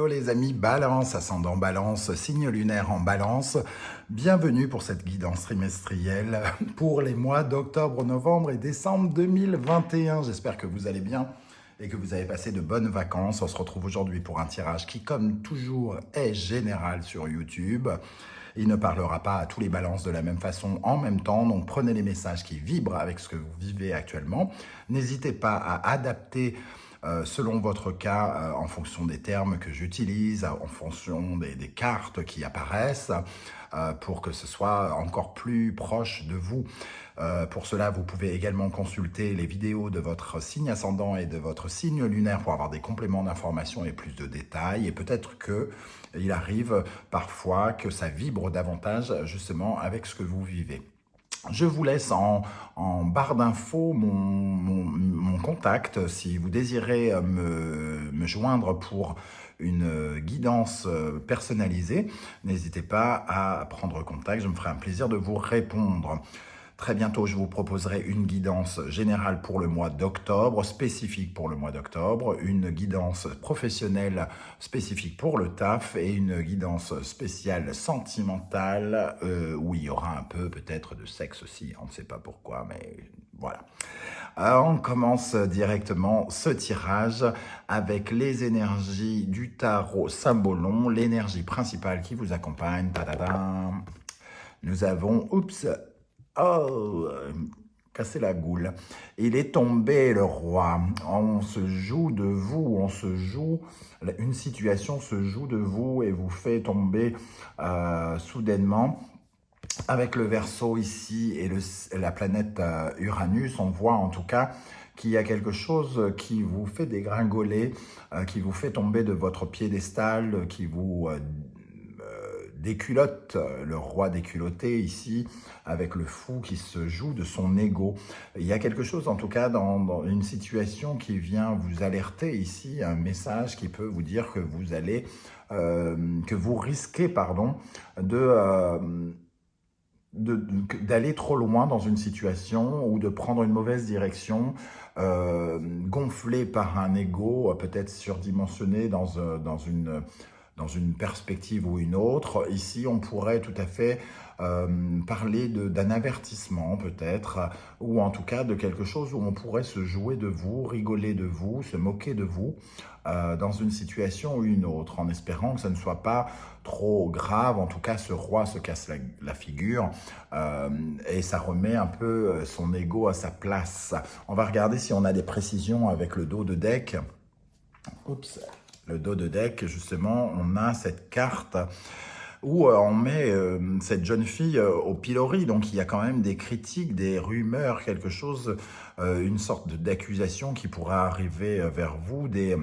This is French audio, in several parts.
Hello les amis, Balance, ascendant Balance, signe lunaire en Balance. Bienvenue pour cette guidance trimestrielle pour les mois d'octobre, novembre et décembre 2021. J'espère que vous allez bien et que vous avez passé de bonnes vacances. On se retrouve aujourd'hui pour un tirage qui, comme toujours, est général sur YouTube. Il ne parlera pas à tous les balances de la même façon en même temps, donc prenez les messages qui vibrent avec ce que vous vivez actuellement. N'hésitez pas à adapter selon votre cas, en fonction des termes que j'utilise, en fonction des cartes qui apparaissent, pour que ce soit encore plus proche de vous. Pour cela, vous pouvez également consulter les vidéos de votre signe ascendant et de votre signe lunaire pour avoir des compléments d'informations et plus de détails. Et peut-être qu'il arrive parfois que ça vibre davantage justement avec ce que vous vivez. Je vous laisse en barre d'infos mon contact si vous désirez me joindre pour une guidance personnalisée. N'hésitez pas à prendre contact, je me ferai un plaisir de vous répondre. Très bientôt, je vous proposerai une guidance générale pour le mois d'octobre, spécifique pour le mois d'octobre, une guidance professionnelle spécifique pour le taf et une guidance spéciale sentimentale où il y aura un peu peut-être de sexe aussi, on ne sait pas pourquoi, mais voilà. Alors, on commence directement ce tirage avec les énergies du tarot Symbolon, l'énergie principale qui vous accompagne. Tadadam. Nous avons, oh, casser la goule. Il est tombé le roi. On se joue de vous, une situation se joue de vous et vous fait tomber soudainement. Avec le Verseau ici et la planète Uranus, on voit en tout cas qu'il y a quelque chose qui vous fait dégringoler, qui vous fait tomber de votre piédestal, qui vous déculotte, le roi déculotté ici, avec le fou qui se joue de son ego. Il y a quelque chose en tout cas dans une situation qui vient vous alerter ici, un message qui peut vous dire que vous allez, que vous risquez, pardon, d'aller trop loin dans une situation ou de prendre une mauvaise direction, gonflé par un ego peut-être surdimensionné dans une perspective ou une autre. Ici, on pourrait tout à fait parler d'un avertissement peut-être, ou en tout cas de quelque chose où on pourrait se jouer de vous, rigoler de vous, se moquer de vous, dans une situation ou une autre, en espérant que ça ne soit pas trop grave. En tout cas, ce roi se casse la figure et ça remet un peu son ego à sa place. On va regarder si on a des précisions avec le dos de deck. Oups. Le dos de deck, justement, on a cette carte où on met cette jeune fille au pilori. Donc, il y a quand même des critiques, des rumeurs, quelque chose, une sorte d'accusation qui pourrait arriver vers vous, des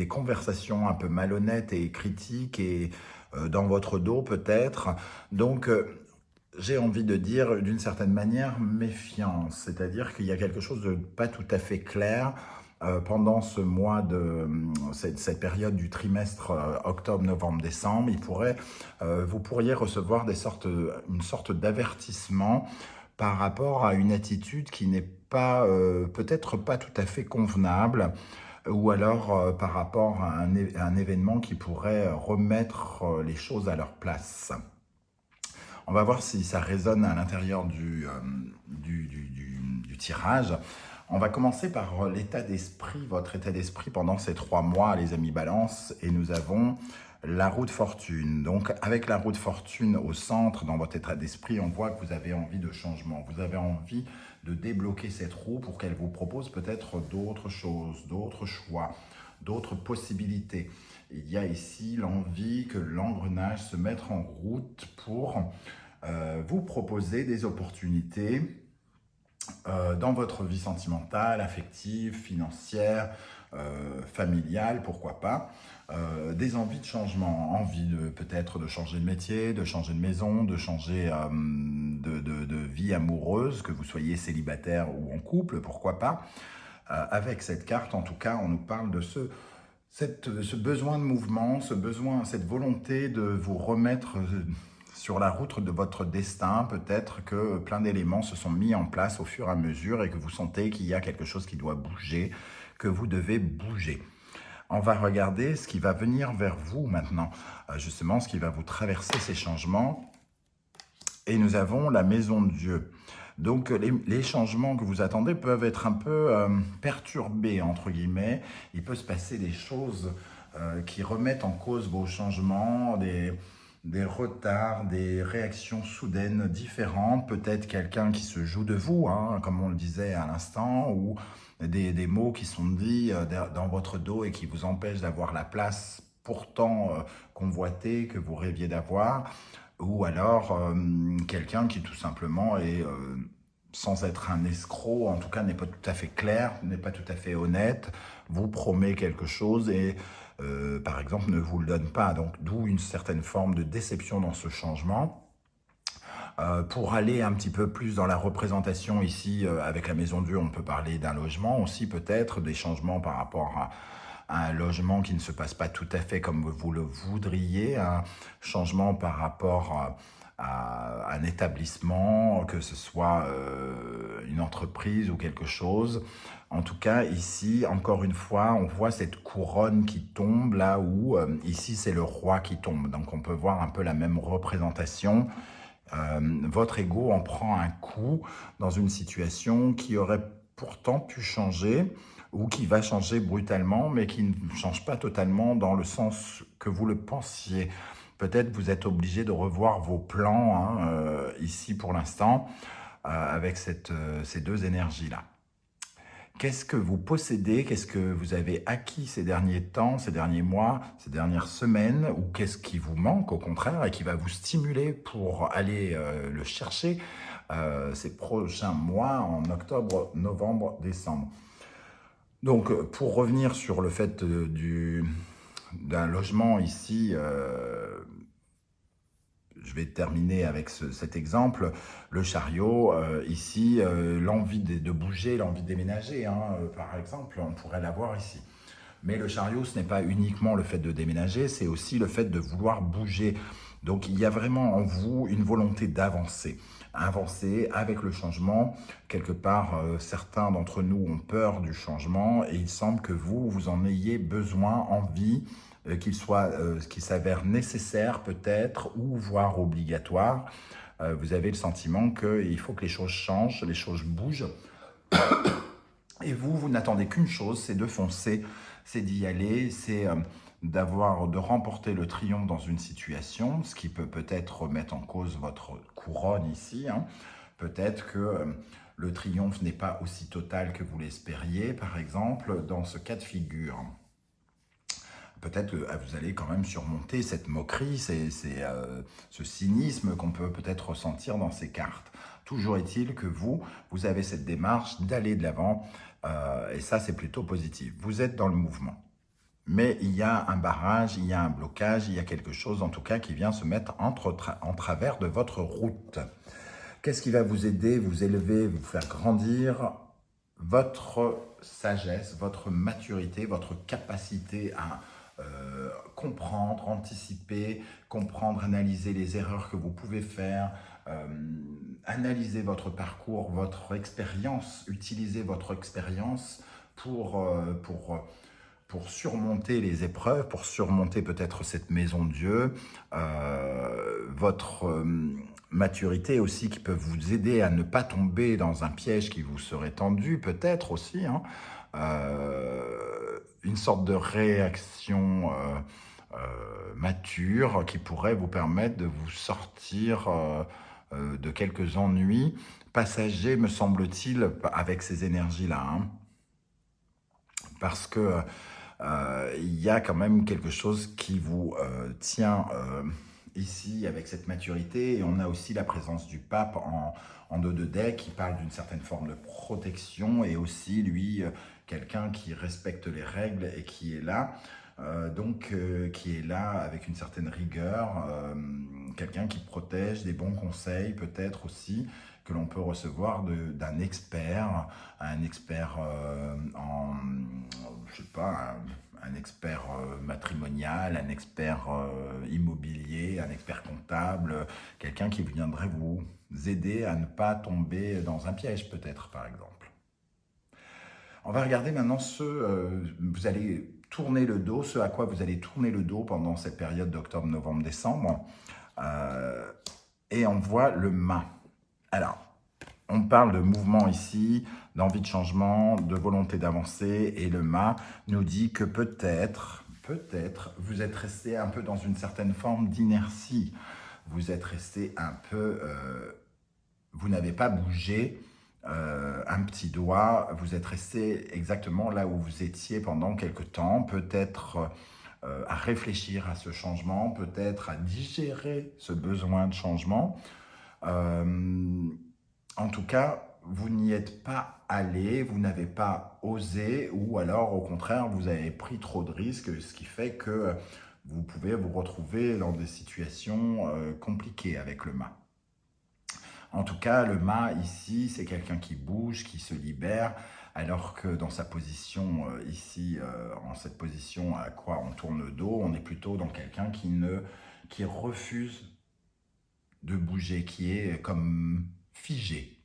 conversations un peu malhonnêtes et critiques et dans votre dos peut-être. Donc, j'ai envie de dire d'une certaine manière méfiance, c'est-à-dire qu'il y a quelque chose de pas tout à fait clair pendant ce mois cette période du trimestre octobre, novembre, décembre. Vous pourriez recevoir une sorte d'avertissement par rapport à une attitude qui n'est pas peut-être pas tout à fait convenable, ou alors par rapport à un événement qui pourrait remettre les choses à leur place. On va voir si ça résonne à l'intérieur du tirage. On va commencer par l'état d'esprit, votre état d'esprit pendant ces 3 mois, les amis Balance. Et nous avons la roue de fortune. Donc, avec la roue de fortune au centre, dans votre état d'esprit, on voit que vous avez envie de changement. Vous avez envie de débloquer cette roue pour qu'elle vous propose peut-être d'autres choses, d'autres choix, d'autres possibilités. Il y a ici l'envie que l'engrenage se mette en route pour vous proposer des opportunités dans votre vie sentimentale, affective, financière, familiale, pourquoi pas, des envies de changement, envie peut-être de changer de métier, de changer de maison, de changer de vie amoureuse, que vous soyez célibataire ou en couple, pourquoi pas. Avec cette carte, en tout cas, on nous parle de ce besoin de mouvement, cette volonté de vous remettre sur la route de votre destin. Peut-être que plein d'éléments se sont mis en place au fur et à mesure et que vous sentez qu'il y a quelque chose qui doit bouger, que vous devez bouger. On va regarder ce qui va venir vers vous maintenant, justement ce qui va vous traverser ces changements. Et nous avons la maison de Dieu. Donc les changements que vous attendez peuvent être un peu perturbés, entre guillemets. Il peut se passer des choses qui remettent en cause vos changements, des retards, des réactions soudaines différentes, peut-être quelqu'un qui se joue de vous, hein, comme on le disait à l'instant, ou des mots qui sont dits dans votre dos et qui vous empêchent d'avoir la place pourtant convoitée que vous rêviez d'avoir, ou alors quelqu'un qui tout simplement est, sans être un escroc, en tout cas n'est pas tout à fait clair, n'est pas tout à fait honnête, vous promet quelque chose et par exemple ne vous le donne pas, donc d'où une certaine forme de déception dans ce changement. Pour aller un petit peu plus dans la représentation ici, avec la Maison de Dieu, on peut parler d'un logement aussi peut-être, des changements par rapport à un logement qui ne se passe pas tout à fait comme vous le voudriez, un changement par rapport à un établissement, que ce soit une entreprise ou quelque chose. En tout cas, ici, encore une fois, on voit cette couronne qui tombe là où, ici, c'est le roi qui tombe. Donc, on peut voir un peu la même représentation. Votre ego en prend un coup dans une situation qui aurait pourtant pu changer ou qui va changer brutalement, mais qui ne change pas totalement dans le sens que vous le pensiez. Peut-être vous êtes obligé de revoir vos plans hein, ici pour l'instant avec ces deux énergies-là. Qu'est-ce que vous possédez? Qu'est-ce que vous avez acquis ces derniers temps, ces derniers mois, ces dernières semaines? Ou qu'est-ce qui vous manque au contraire et qui va vous stimuler pour aller le chercher ces prochains mois en octobre, novembre, décembre? Donc pour revenir sur le fait d'un logement ici, je vais terminer avec cet exemple, le chariot, ici, l'envie de bouger, l'envie de déménager, hein, par exemple, on pourrait l'avoir ici. Mais le chariot, ce n'est pas uniquement le fait de déménager, c'est aussi le fait de vouloir bouger. Donc il y a vraiment en vous une volonté d'avancer. Avancer avec le changement. Quelque part, certains d'entre nous ont peur du changement et il semble que vous en ayez besoin, envie, qu'il s'avère nécessaire peut-être ou voire obligatoire. Vous avez le sentiment qu'il faut que les choses changent, les choses bougent. Et vous n'attendez qu'une chose, c'est de foncer, c'est d'y aller, c'est de remporter le triomphe dans une situation, ce qui peut peut-être remettre en cause votre couronne ici. Hein. Peut-être que le triomphe n'est pas aussi total que vous l'espériez, par exemple, dans ce cas de figure. Peut-être que vous allez quand même surmonter cette moquerie, ce cynisme qu'on peut peut-être ressentir dans ces cartes. Toujours est-il que vous avez cette démarche d'aller de l'avant, et ça c'est plutôt positif. Vous êtes dans le mouvement. Mais il y a un barrage, il y a un blocage, il y a quelque chose en tout cas qui vient se mettre en travers de votre route. Qu'est-ce qui va vous aider, vous élever, vous faire grandir? Votre sagesse, votre maturité, votre capacité à comprendre, anticiper, comprendre, analyser les erreurs que vous pouvez faire, analyser votre parcours, votre expérience, utiliser votre expérience pour surmonter les épreuves, pour surmonter peut-être cette maison de Dieu, votre maturité aussi qui peut vous aider à ne pas tomber dans un piège qui vous serait tendu, peut-être aussi, hein, une sorte de réaction mature qui pourrait vous permettre de vous sortir de quelques ennuis passagers, me semble-t-il, avec ces énergies-là. Hein. Parce que il y a quand même quelque chose qui vous tient ici avec cette maturité. Et on a aussi la présence du pape en dos de deck qui parle d'une certaine forme de protection et aussi, lui, quelqu'un qui respecte les règles et qui est là. Qui est là avec une certaine rigueur, quelqu'un qui protège, des bons conseils peut-être aussi, que l'on peut recevoir d'un expert, un expert je sais pas, un expert matrimonial, un expert immobilier, un expert comptable, quelqu'un qui viendrait vous aider à ne pas tomber dans un piège peut-être par exemple. On va regarder maintenant vous allez tourner le dos, ce à quoi vous allez tourner le dos pendant cette période d'octobre, novembre, décembre. Et on voit le mât. Alors, on parle de mouvement ici, d'envie de changement, de volonté d'avancer, et le mât nous dit que peut-être, vous êtes resté un peu dans une certaine forme d'inertie. Vous êtes resté un peu, vous n'avez pas bougé un petit doigt, vous êtes resté exactement là où vous étiez pendant quelque temps, peut-être à réfléchir à ce changement, peut-être à digérer ce besoin de changement. En tout cas, vous n'y êtes pas allé, vous n'avez pas osé, ou alors au contraire, vous avez pris trop de risques, ce qui fait que vous pouvez vous retrouver dans des situations compliquées avec le mât. En tout cas, le mât ici, c'est quelqu'un qui bouge, qui se libère, alors que dans sa position ici, en cette position à quoi on tourne le dos, on est plutôt dans quelqu'un qui refuse de bouger, qui est comme figé.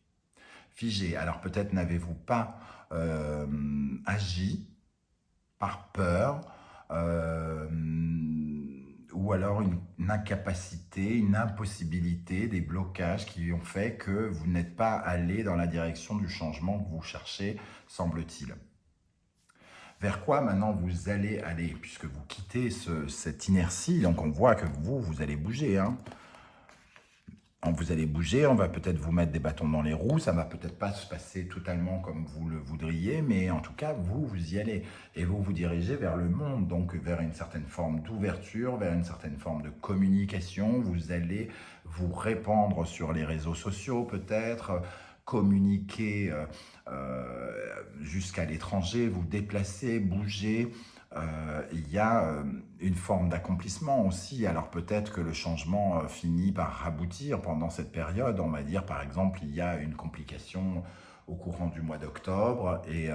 Figé. Alors peut-être n'avez-vous pas agi par peur, ou alors une incapacité, une impossibilité, des blocages qui ont fait que vous n'êtes pas allé dans la direction du changement que vous cherchez, semble-t-il. Vers quoi maintenant vous allez aller, puisque vous quittez cette inertie, donc on voit que vous allez bouger, hein. Vous allez bouger, on va peut-être vous mettre des bâtons dans les roues, ça ne va peut-être pas se passer totalement comme vous le voudriez, mais en tout cas, vous y allez. Et vous vous dirigez vers le monde, donc vers une certaine forme d'ouverture, vers une certaine forme de communication. Vous allez vous répandre sur les réseaux sociaux peut-être, communiquer jusqu'à l'étranger, vous déplacer, bouger. Il y a une forme d'accomplissement aussi. Alors peut-être que le changement finit par aboutir pendant cette période. On va dire par exemple, il y a une complication au courant du mois d'octobre et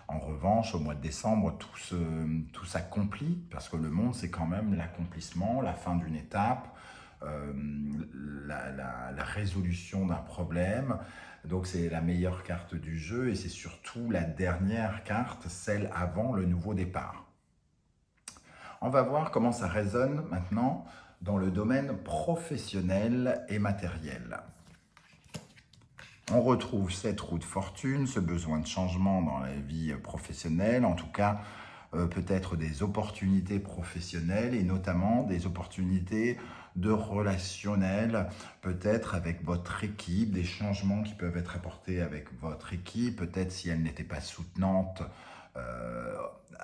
en revanche au mois de décembre tout s'accomplit parce que le monde c'est quand même l'accomplissement, la fin d'une étape, la résolution d'un problème. Donc c'est la meilleure carte du jeu et c'est surtout la dernière carte, celle avant le nouveau départ. On va voir comment ça résonne maintenant dans le domaine professionnel et matériel. On retrouve cette roue de fortune, ce besoin de changement dans la vie professionnelle, en tout cas peut-être des opportunités professionnelles et notamment des opportunités de relationnel, peut-être avec votre équipe, des changements qui peuvent être apportés avec votre équipe, peut-être si elle n'était pas soutenante.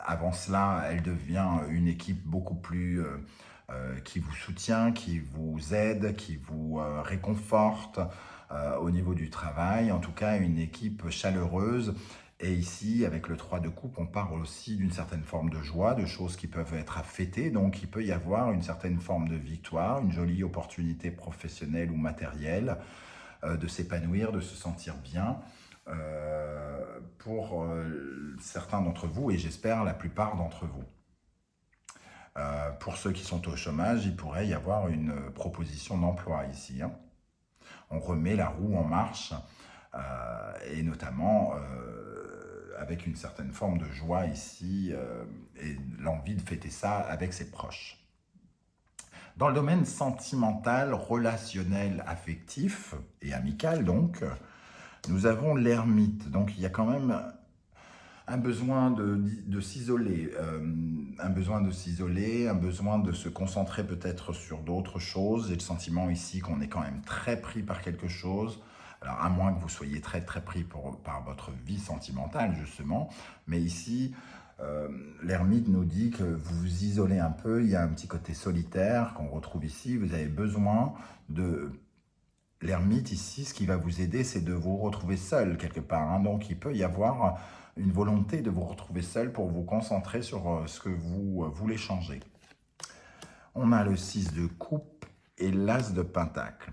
Avant cela, elle devient une équipe beaucoup plus qui vous soutient, qui vous aide, qui vous réconforte au niveau du travail. En tout cas, une équipe chaleureuse. Et ici, avec le 3 de coupe, on parle aussi d'une certaine forme de joie, de choses qui peuvent être à fêter. Donc, il peut y avoir une certaine forme de victoire, une jolie opportunité professionnelle ou matérielle, de s'épanouir, de se sentir bien. Pour certains d'entre vous et j'espère la plupart d'entre vous. Pour ceux qui sont au chômage, il pourrait y avoir une proposition d'emploi ici, hein. On remet la roue en marche et notamment avec une certaine forme de joie ici et l'envie de fêter ça avec ses proches. Dans le domaine sentimental, relationnel, affectif et amical donc, nous avons l'ermite, donc il y a quand même un besoin de s'isoler, un besoin de se concentrer peut-être sur d'autres choses. J'ai le sentiment ici qu'on est quand même très pris par quelque chose, alors à moins que vous soyez très très pris par votre vie sentimentale justement, mais ici l'ermite nous dit que vous vous isolez un peu, il y a un petit côté solitaire qu'on retrouve ici, vous avez besoin de... L'ermite ici, ce qui va vous aider, c'est de vous retrouver seul quelque part. Hein. Donc, il peut y avoir une volonté de vous retrouver seul pour vous concentrer sur ce que vous voulez changer. On a le 6 de coupe et l'as de pentacle.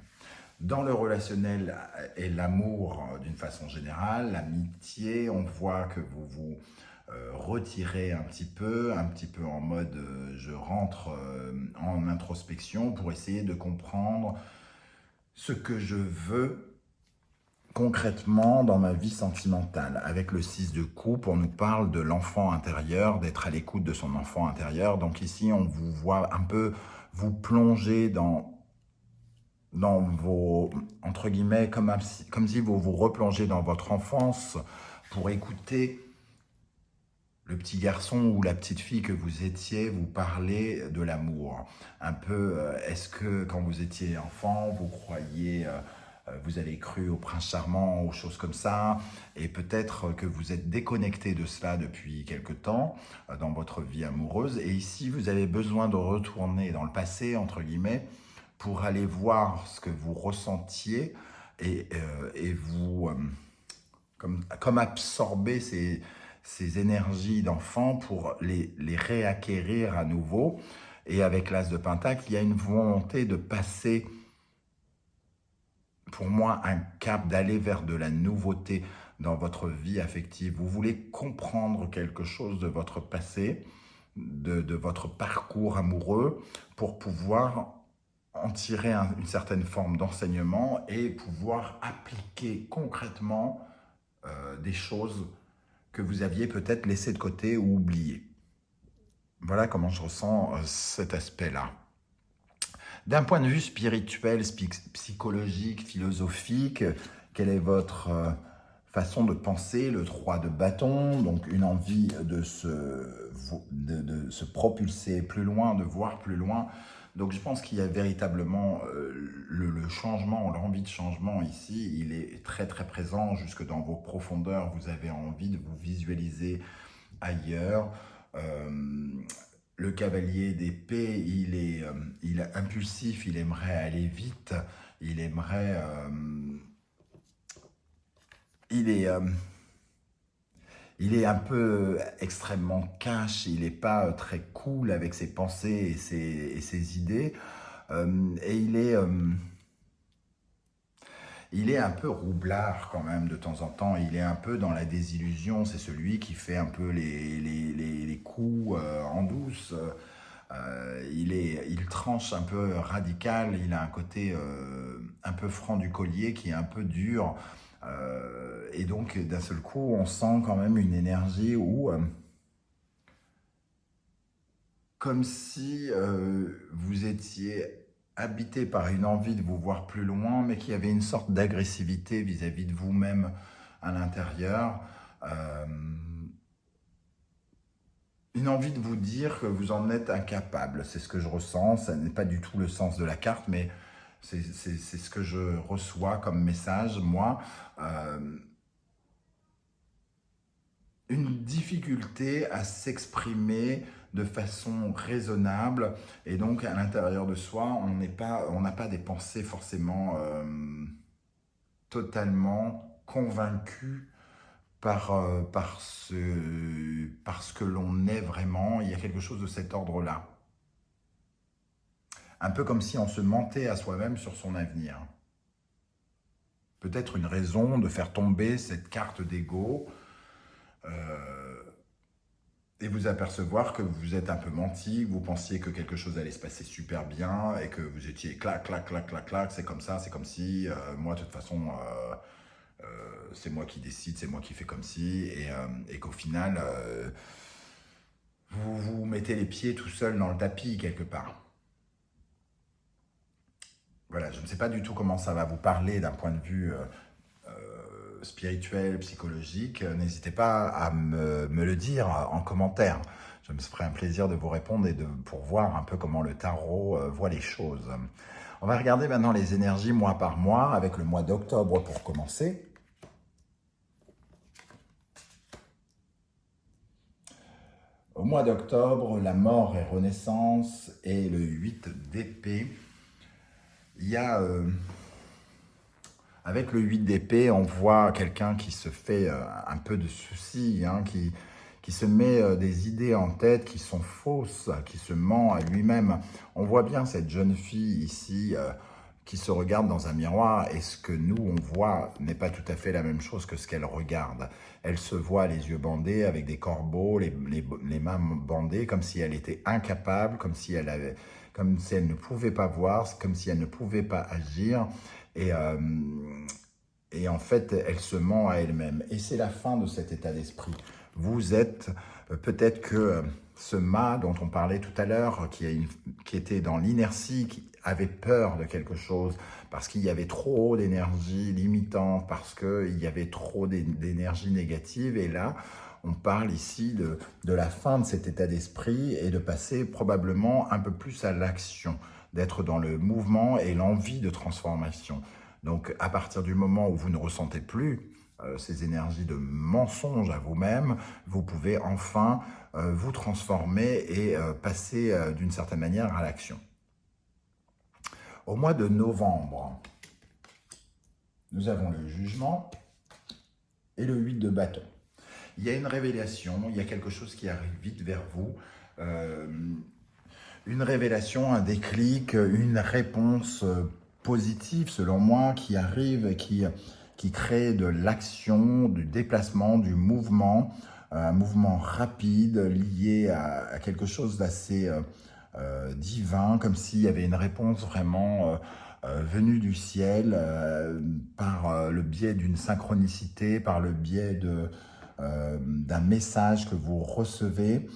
Dans le relationnel et l'amour d'une façon générale, l'amitié, on voit que vous vous retirez un petit peu en mode je rentre en introspection pour essayer de comprendre ce que je veux concrètement dans ma vie sentimentale. Avec le 6 de coupe, on nous parle de l'enfant intérieur, d'être à l'écoute de son enfant intérieur. Donc ici, on vous voit un peu vous plonger dans vos, entre guillemets, comme si vous vous replongez dans votre enfance pour écouter le petit garçon ou la petite fille que vous étiez vous parler de l'amour. Un peu, est-ce que quand vous étiez enfant, vous croyiez, vous avez cru au prince charmant, aux choses comme ça, et peut-être que vous êtes déconnecté de cela depuis quelque temps dans votre vie amoureuse, et ici vous avez besoin de retourner dans le passé, entre guillemets, pour aller voir ce que vous ressentiez et vous, comme absorber ces énergies d'enfant pour les réacquérir à nouveau. Et avec l'As de Pentacle, il y a une volonté de passer, pour moi, un cap, d'aller vers de la nouveauté dans votre vie affective. Vous voulez comprendre quelque chose de votre passé, de votre parcours amoureux, pour pouvoir en tirer une certaine forme d'enseignement et pouvoir appliquer concrètement des choses que vous aviez peut-être laissées de côté ou oubliées. Voilà comment je ressens cet aspect-là. D'un point de vue spirituel, psychologique, philosophique, quelle est votre façon de penser? Le 3 de bâton, donc une envie de se propulser plus loin, de voir plus loin. Donc je pense qu'il y a véritablement le changement, l'envie de changement ici, il est très très présent jusque dans vos profondeurs. Vous avez envie de vous visualiser ailleurs. Le cavalier d'épée, il est impulsif, il aimerait aller vite, il aimerait... il est un peu extrêmement cash, il n'est pas très cool avec ses pensées et ses idées. Et il est un peu roublard quand même de temps en temps, il est un peu dans la désillusion, c'est celui qui fait un peu les coups en douce. Il tranche un peu radical, il a un côté un peu franc du collier qui est un peu dur. Et donc d'un seul coup, on sent quand même une énergie où... comme si vous étiez habité par une envie de vous voir plus loin, mais qu'il y avait une sorte d'agressivité vis-à-vis de vous-même à l'intérieur. Une envie de vous dire que vous en êtes incapable. C'est ce que je ressens. Ça n'est pas du tout le sens de la carte, mais c'est ce que je reçois comme message, moi. Une difficulté à s'exprimer de façon raisonnable, et donc à l'intérieur de soi, on n'a pas des pensées forcément totalement convaincues par ce que l'on est vraiment. Il y a quelque chose de cet ordre-là. Un peu comme si on se mentait à soi-même sur son avenir. Peut-être une raison de faire tomber cette carte d'ego, et vous apercevoir que vous êtes un peu menti, que vous pensiez que quelque chose allait se passer super bien et que vous étiez clac, clac, clac, clac, clac, c'est comme ça, c'est comme si, moi de toute façon, c'est moi qui décide, c'est moi qui fais comme si, et qu'au final, vous vous mettez les pieds tout seul dans le tapis quelque part. Voilà, je ne sais pas du tout comment ça va vous parler d'un point de vue spirituel, psychologique. N'hésitez pas à me le dire en commentaire. Je me ferai un plaisir de vous répondre et pour voir un peu comment le tarot voit les choses. On va regarder maintenant les énergies mois par mois, avec le mois d'octobre pour commencer. Au mois d'octobre, la mort et renaissance et le 8 d'épée. Il y a... avec le 8 d'épée, on voit quelqu'un qui se fait un peu de soucis, hein, qui se met des idées en tête qui sont fausses, qui se ment à lui-même. On voit bien cette jeune fille ici qui se regarde dans un miroir, et ce que nous, on voit n'est pas tout à fait la même chose que ce qu'elle regarde. Elle se voit les yeux bandés avec des corbeaux, les mains bandées, comme si elle était incapable, comme si elle ne pouvait pas voir, comme si elle ne pouvait pas agir. Et et en fait, elle se ment à elle-même. Et c'est la fin de cet état d'esprit. Vous êtes peut-être que ce mât dont on parlait tout à l'heure, qui était dans l'inertie, qui avait peur de quelque chose, parce qu'il y avait trop d'énergie limitante, parce qu'il y avait trop d'énergie négative. Et là, on parle ici de la fin de cet état d'esprit et de passer probablement un peu plus à l'action, d'être dans le mouvement et l'envie de transformation. Donc, à partir du moment où vous ne ressentez plus ces énergies de mensonge à vous-même, vous pouvez enfin vous transformer et passer d'une certaine manière à l'action. Au mois de novembre, nous avons le jugement et le 8 de bâton. Il y a une révélation, il y a quelque chose qui arrive vite vers vous, une révélation, un déclic, une réponse positive selon moi qui arrive, qui crée de l'action, du déplacement, du mouvement, un mouvement rapide lié à quelque chose d'assez divin, comme s'il y avait une réponse vraiment venue du ciel par le biais d'une synchronicité, par le biais d'un message que vous recevez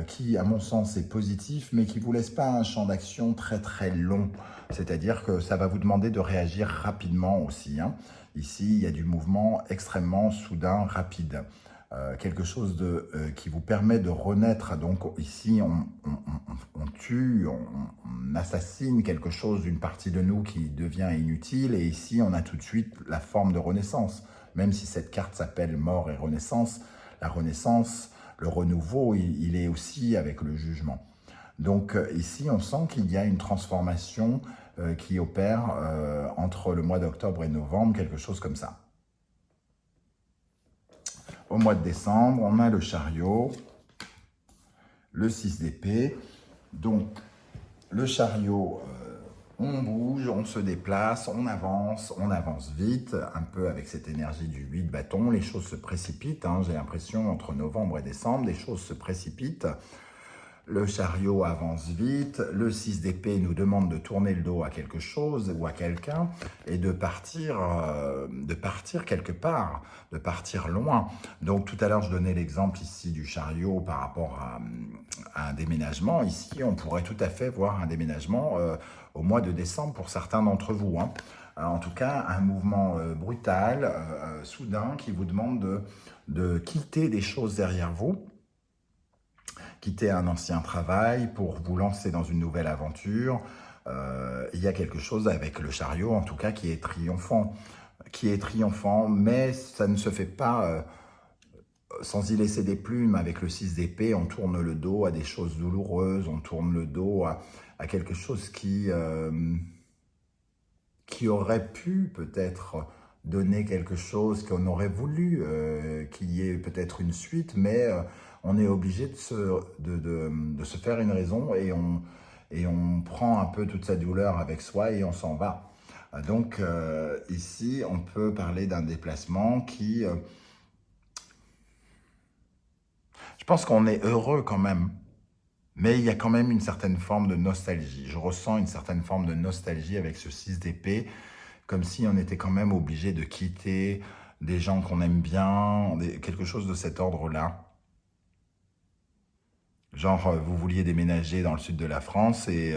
qui, à mon sens, est positif, mais qui ne vous laisse pas un champ d'action très très long. C'est-à-dire que ça va vous demander de réagir rapidement aussi. Ici, il y a du mouvement extrêmement soudain, rapide. Quelque chose qui vous permet de renaître. Donc ici, on tue, on assassine quelque chose d'une partie de nous qui devient inutile. Et ici, on a tout de suite la forme de renaissance. Même si cette carte s'appelle mort et renaissance, la renaissance, le renouveau, il est aussi avec le jugement. Donc ici, on sent qu'il y a une transformation qui opère entre le mois d'octobre et novembre, quelque chose comme ça. Au mois de décembre, on a le chariot, le 6 d'épée. Donc, le chariot, on bouge, on se déplace, on avance vite, un peu avec cette énergie du 8 de bâton. Les choses se précipitent, j'ai l'impression, entre novembre et décembre, les choses se précipitent. Le chariot avance vite, le 6 d'épée nous demande de tourner le dos à quelque chose ou à quelqu'un et de partir quelque part, de partir loin. Donc tout à l'heure, je donnais l'exemple ici du chariot par rapport à un déménagement. Ici, on pourrait tout à fait voir un déménagement au mois de décembre pour certains d'entre vous. En tout cas, un mouvement brutal, soudain, qui vous demande de quitter des choses derrière vous, quitter un ancien travail pour vous lancer dans une nouvelle aventure. Il y a quelque chose avec le chariot, en tout cas, qui est triomphant, mais ça ne se fait pas sans y laisser des plumes. Avec le 6 d'épée, on tourne le dos à des choses douloureuses, on tourne le dos à quelque chose qui aurait pu peut-être donner quelque chose, qu'on aurait voulu qu'il y ait peut-être une suite, mais on est obligé de se faire une raison et on prend un peu toute sa douleur avec soi et on s'en va. Donc ici, on peut parler d'un déplacement qui... je pense qu'on est heureux quand même, mais il y a quand même une certaine forme de nostalgie. Je ressens une certaine forme de nostalgie avec ce 6 d'épée, comme si on était quand même obligé de quitter des gens qu'on aime bien, quelque chose de cet ordre-là. Genre, vous vouliez déménager dans le sud de la France et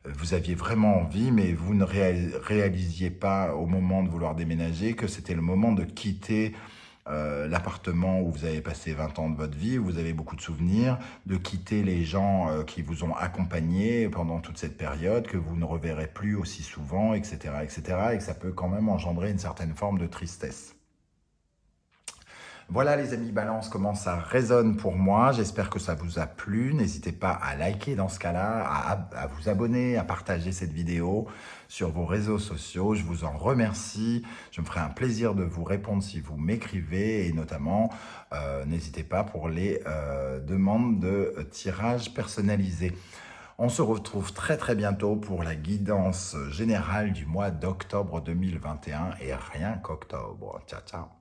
vous aviez vraiment envie, mais vous ne réalisiez pas au moment de vouloir déménager que c'était le moment de quitter l'appartement où vous avez passé 20 ans de votre vie, où vous avez beaucoup de souvenirs, de quitter les gens qui vous ont accompagné pendant toute cette période, que vous ne reverrez plus aussi souvent, etc., etc., et que ça peut quand même engendrer une certaine forme de tristesse. Voilà les amis Balance, comment ça résonne pour moi. J'espère que ça vous a plu. N'hésitez pas à liker dans ce cas-là, à vous abonner, à partager cette vidéo sur vos réseaux sociaux. Je vous en remercie. Je me ferai un plaisir de vous répondre si vous m'écrivez et notamment, n'hésitez pas pour les demandes de tirage personnalisé. On se retrouve très très bientôt pour la guidance générale du mois d'octobre 2021 et rien qu'octobre. Ciao, ciao.